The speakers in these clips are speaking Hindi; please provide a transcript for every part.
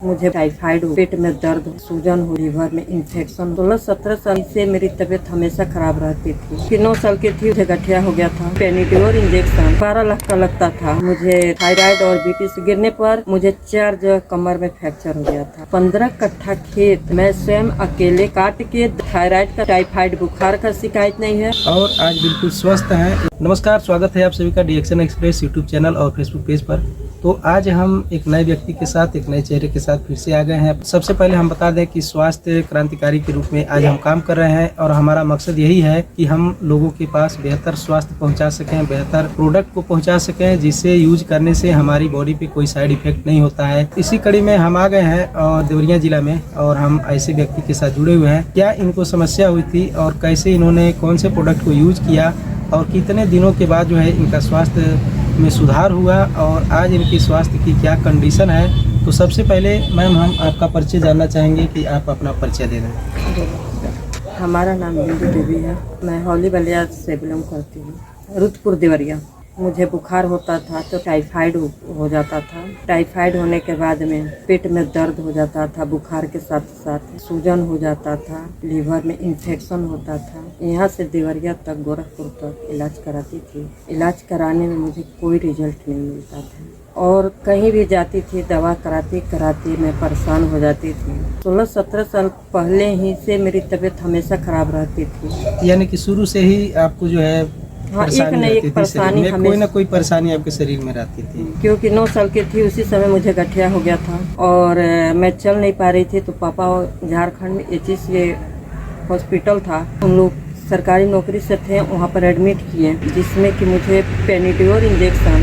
मुझे टाइफाइड हो, पेट में दर्द हो, सूजन हो, लीवर में इन्फेक्शन। 16-17 साल से मेरी तबीयत हमेशा खराब रहती थी। 9 साल की थी, मुझे गठिया हो गया था। पेनिड्योर इंजेक्शन 12 लाख का लगता था। मुझे थायराइड और बीपी से गिरने पर मुझे 4 जगह कमर में फ्रैक्चर हो गया था। 15 कट्ठा खेत मैं स्वयं अकेले काट के थायराइड का, टाइफाइड बुखार का शिकायत नहीं है और आज बिल्कुल स्वस्थ हैं। नमस्कार, स्वागत है आप सभी का डिएक्शन एक्सप्रेस यूट्यूब चैनल और फेसबुक पेज पर। तो आज हम एक नए व्यक्ति के साथ, एक नए चेहरे के साथ फिर से आ गए हैं। सबसे पहले हम बता दें कि स्वास्थ्य क्रांतिकारी के रूप में आज हम काम कर रहे हैं और हमारा मकसद यही है कि हम लोगों के पास बेहतर स्वास्थ्य पहुंचा सकें, बेहतर प्रोडक्ट को पहुंचा सकें, जिससे यूज करने से हमारी बॉडी पे कोई साइड इफेक्ट नहीं होता है। इसी कड़ी में हम आ गए हैं और देवरिया जिला में, और हम ऐसे व्यक्ति के साथ जुड़े हुए हैं। क्या इनको समस्या हुई थी और कैसे इन्होंने कौन से प्रोडक्ट को यूज किया और कितने दिनों के बाद जो है इनका स्वास्थ्य में सुधार हुआ और आज इनकी स्वास्थ्य की क्या कंडीशन है। तो सबसे पहले मैम, हम आपका परिचय जानना चाहेंगे कि आप अपना परिचय दे दें। हमारा नाम बिंदु देवी है। मैं हौली बलिया से बिलोंग करती हूँ, रुद्रपुर देवरिया। मुझे बुखार होता था तो टाइफाइड हो जाता था। टाइफाइड होने के बाद में पेट में दर्द हो जाता था, बुखार के साथ साथ सूजन हो जाता था, लीवर में इन्फेक्शन होता था। यहाँ से देवरिया तक, गोरखपुर तक इलाज कराती थी। इलाज कराने में मुझे कोई रिजल्ट नहीं मिलता था और कहीं भी जाती थी दवा कराती मैं परेशान हो जाती थी। 16-17 साल पहले ही से मेरी तबीयत हमेशा खराब रहती थी। यानी कि शुरू से ही आपको जो है हाँ, एक न एक परेशानी कोई ना कोई परेशानी आपके शरीर में रहती थी। क्योंकि 9 साल की थी उसी समय मुझे गठिया हो गया था और मैं चल नहीं पा रही थी। तो पापा झारखंड में HCA हॉस्पिटल था, हम लोग सरकारी नौकरी से थे, वहाँ पर एडमिट किए, जिसमें कि मुझे पेनिड्योर इंजेक्शन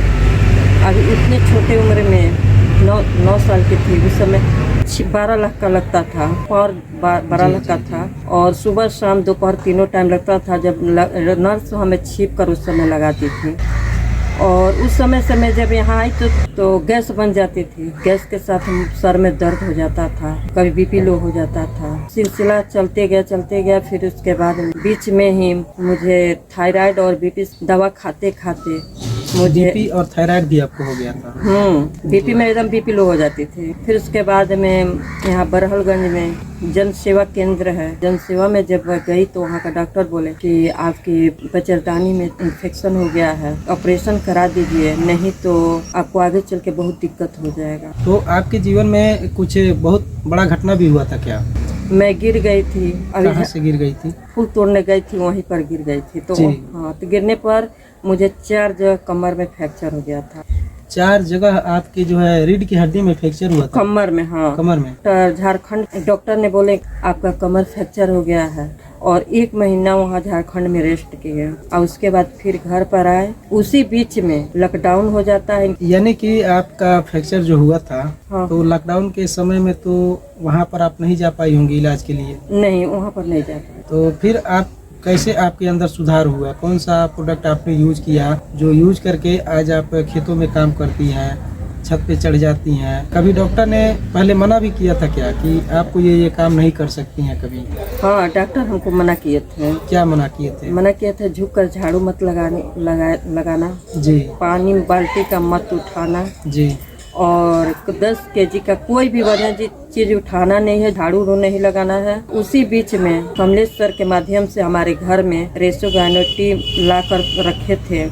अभी इतने छोटे उम्र में 9 साल की थी उस समय 12 लाख का लगता था और 12 लाख का था। और सुबह शाम दोपहर तीनों टाइम लगता था। जब नर्स हमें छिप कर उस समय लगाती थी और उस समय से मैं जब यहाँ आई तो गैस बन जाती थी। गैस के साथ सर में दर्द हो जाता था, कभी बीपी लो हो जाता था। सिलसिला चलते गया। फिर उसके बाद बीच में ही मुझे थायराइड और बीपी दवा खाते मुझे बीपी और थायराइड भी आपको हो गया था। बीपी में एकदम बीपी लो हो जाती थी। फिर उसके बाद में यहाँ बरहलगंज में जन सेवा केंद्र है, जन सेवा में जब गई तो वहाँ का डॉक्टर बोले कि आपकी बच्चेदानी में इन्फेक्शन हो गया है, ऑपरेशन करा दीजिए, नहीं तो आपको आगे चल के बहुत दिक्कत हो जाएगा। तो आपके जीवन में कुछ बहुत बड़ा घटना भी हुआ था क्या? मैं गिर गई थी। कहाँ से गिर गई थी? पुल तोड़ने गई थी, वहीं पर गिर गई थी। तो हाँ, तो गिरने पर मुझे 4 जगह कमर में फ्रैक्चर हो गया था। 4 जगह आपकी जो है रीढ़ की हड्डी में फ्रैक्चर हुआ था? कमर में, हाँ, कमर में। झारखंड डॉक्टर ने बोले आपका कमर फ्रैक्चर हो गया है और 1 महीना वहाँ झारखंड में रेस्ट किए और उसके बाद फिर घर पर आए। उसी बीच में लॉकडाउन हो जाता है। यानी कि आपका फ्रैक्चर जो हुआ था, हाँ, तो लॉकडाउन के समय में तो वहाँ पर आप नहीं जा पाई होंगी इलाज के लिए? नहीं, वहाँ पर नहीं जा पाए। तो फिर आप कैसे, आपके अंदर सुधार हुआ? कौन सा प्रोडक्ट आपने यूज किया जो यूज करके आज आप खेतों में काम करती हैं, छत पे चढ़ जाती हैं? कभी डॉक्टर ने पहले मना भी किया था क्या कि आपको ये काम नहीं कर सकती हैं कभी? हाँ, डॉक्टर हमको मना किए थे। क्या मना किए थे? मना किया था झुक कर झाड़ू मत लगाना जी, पानी बाल्टी का मत उठाना जी, और 10 केजी का कोई भी वजन चीज उठाना नहीं है, झाड़ू नहीं लगाना है। उसी बीच में कमलेश सर के माध्यम से हमारे घर में रेसोगानोटी ला कर रखे थे,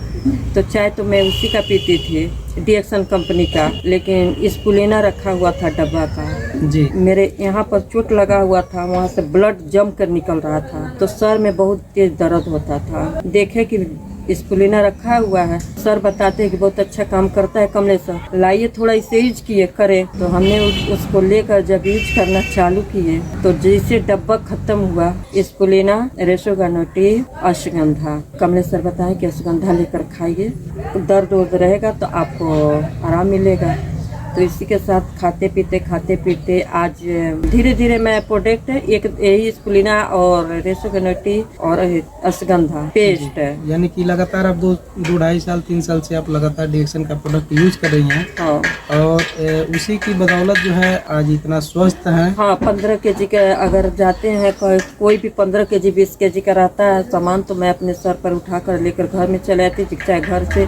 तो चाय तो मैं उसी का पीती थी, डिएक्शन कंपनी का, लेकिन स्पुलिना रखा हुआ था डब्बा का। जी, मेरे यहाँ पर चोट लगा हुआ था, वहाँ से ब्लड जम कर निकल रहा था, तो सर में बहुत तेज दर्द होता था। देखे कि स्पुलिना रखा हुआ है, सर बताते हैं कि बहुत अच्छा काम करता है कमलेश सर, लाइए थोड़ा इसे यूज किए करे। तो हमने उसको लेकर जब यूज करना चालू किए तो जैसे डब्बा खत्म हुआ, स्पुलिना, रेसोगानोटी, अश्वगंधा, कमलेश सर बताएं कि अश्वगंधा लेकर खाइए, दर्द रहेगा तो आपको आराम मिलेगा। तो इसी के साथ खाते पीते आज धीरे धीरे मैं प्रोडक्ट एक यही स्पुलिना और रेसोगानोटी और अश्वगंधा पेस्ट है। यानी कि लगातार आप 2-2.5-3 साल से आप लगातार डिएक्शन का प्रोडक्ट यूज कर रही हैं। हाँ, और उसी की बदौलत जो है आज इतना स्वस्थ है। हाँ, 15 केजी के अगर जाते हैं कोई भी 15 केजी 20 केजी का रहता है सामान, तो मैं अपने सर पर उठा कर लेकर घर में चले आती थी, चाहे घर से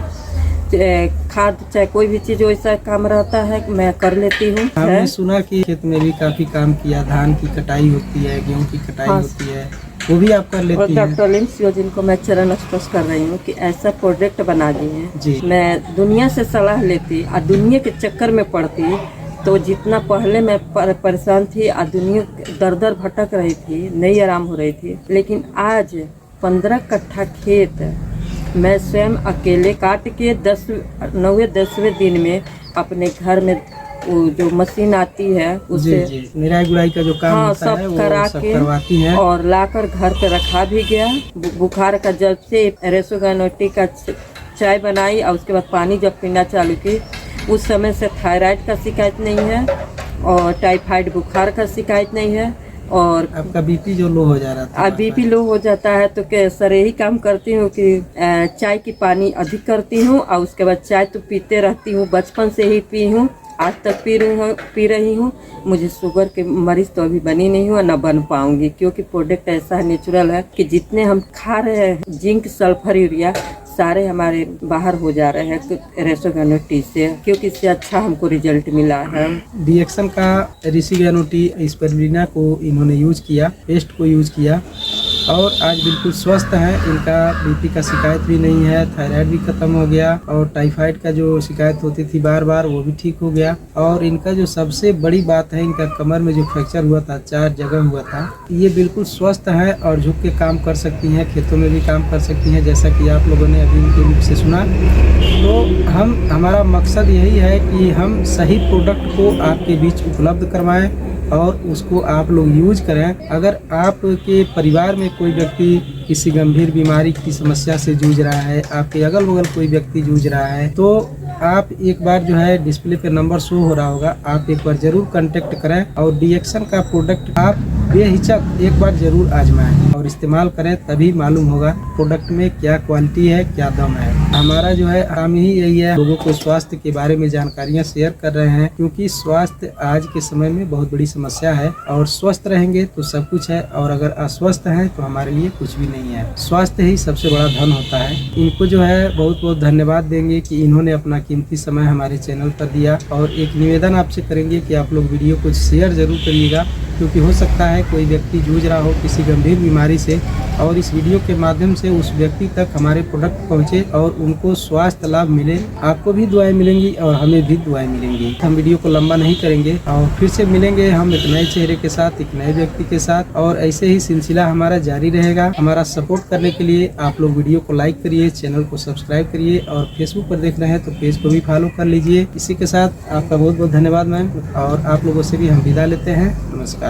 खाद चाहे कोई भी चीज वैसा काम रहता है मैं कर लेती हूँ। हमने सुना कि खेत में भी काफी काम किया, धान की कटाई होती है, गेहूं की कटाई हाँ। होती है, वो भी आप कर और लेती हैं? डॉक्टर लिम्स योजन को मैं चरण स्पर्श कर रही हूँ कि ऐसा प्रोडक्ट बना दिए जी। हैं। मैं दुनिया से सलाह लेती और दुनिया के चक्कर में पड़ती तो जितना पहले मैं परेशान थी और दुनिया दर दर भटक रही थी, नहीं आराम हो रही थी, लेकिन आज 15 कट्ठा खेत मैं स्वयं अकेले काट के 9वें-10वें दिन में अपने घर में वो जो मशीन आती है उससे निराई गुड़ाई का जो काम हाँ होता है सब वो करा सब के करवाती हैं। और लाकर घर पे रखा भी गया। बुखार का जब से रेसोगैनोटी का चाय बनाई और उसके बाद पानी जब पीना चालू की, उस समय से थायराइड का शिकायत नहीं है और टाइफाइड बुखार का शिकायत नहीं है। और आपका बीपी जो लो हो जा रहा था, बीपी लो हो जाता है तो सर यही काम करती हूँ कि चाय की पानी अधिक करती हूँ और उसके बाद चाय तो पीते रहती हूँ, बचपन से ही पी हूँ, आज तक पी रही हूँ। मुझे शुगर के मरीज तो अभी बनी नहीं हूँ, न बन पाऊंगी, क्योंकि प्रोडक्ट ऐसा नेचुरल है कि जितने हम खा रहे हैं जिंक, सल्फर, यूरिया सारे हमारे बाहर हो जा रहे हैं रेसोगैनोटी से, क्योंकि इससे अच्छा हमको रिजल्ट मिला है। डीएक्सन का रेसोगैनोटी स्पिरुलिना को इन्होंने यूज किया, पेस्ट को यूज किया और आज बिल्कुल स्वस्थ हैं। इनका बीपी का शिकायत भी नहीं है, थायराइड भी खत्म हो गया और टाइफाइड का जो शिकायत होती थी बार बार वो भी ठीक हो गया। और इनका जो सबसे बड़ी बात है, इनका कमर में जो फ्रैक्चर हुआ था, 4 जगह हुआ था, ये बिल्कुल स्वस्थ है और झुक के काम कर सकती हैं, खेतों में भी काम कर सकती हैं, जैसा कि आप लोगों ने अभी इनके मुख से सुना। तो हमारा मकसद यही है कि हम सही प्रोडक्ट को आपके बीच उपलब्ध करवाएं और उसको आप लोग यूज करें। अगर आपके परिवार में कोई व्यक्ति किसी गंभीर बीमारी की समस्या से जूझ रहा है, आपके अगल बगल कोई व्यक्ति जूझ रहा है, तो आप एक बार जो है डिस्प्ले पे नंबर शो हो रहा होगा, आप एक बार जरूर कांटेक्ट करें और डीएक्सन का प्रोडक्ट आप बेहिचक एक बार जरूर आजमाएं और इस्तेमाल करें, तभी मालूम होगा प्रोडक्ट में क्या क्वालिटी है, क्या दम है। हमारा जो है काम ही यही है, लोगों को स्वास्थ्य के बारे में जानकारियां शेयर कर रहे हैं, क्योंकि स्वास्थ्य आज के समय में बहुत बड़ी समस्या है और स्वस्थ रहेंगे तो सब कुछ है और अगर अस्वस्थ हैं तो हमारे लिए कुछ भी नहीं है। स्वास्थ्य ही सबसे बड़ा धन होता है। इनको जो है बहुत बहुत धन्यवाद देंगे कि इन्होंने अपना कीमती समय हमारे चैनल पर दिया। और एक निवेदन आपसे करेंगे कि आप लोग वीडियो को शेयर जरूर करिएगा, क्योंकि हो सकता है कोई व्यक्ति जूझ रहा हो किसी गंभीर बीमारी से और इस वीडियो के माध्यम से उस व्यक्ति तक हमारे प्रोडक्ट पहुंचे और उनको स्वास्थ्य लाभ मिले। आपको भी दुआएं मिलेंगी और हमें भी दुआएं मिलेंगी। हम वीडियो को लंबा नहीं करेंगे और फिर से मिलेंगे हम एक नए चेहरे के साथ, एक नए व्यक्ति के साथ, और ऐसे ही सिलसिला हमारा जारी रहेगा। हमारा सपोर्ट करने के लिए आप लोग वीडियो को लाइक करिए, चैनल को सब्सक्राइब करिए और फेसबुक पर देख रहे हैं तो पेज को भी फॉलो कर लीजिए। इसी के साथ आपका बहुत बहुत धन्यवाद मैम, और आप लोगों से भी हम विदा लेते हैं। नमस्कार।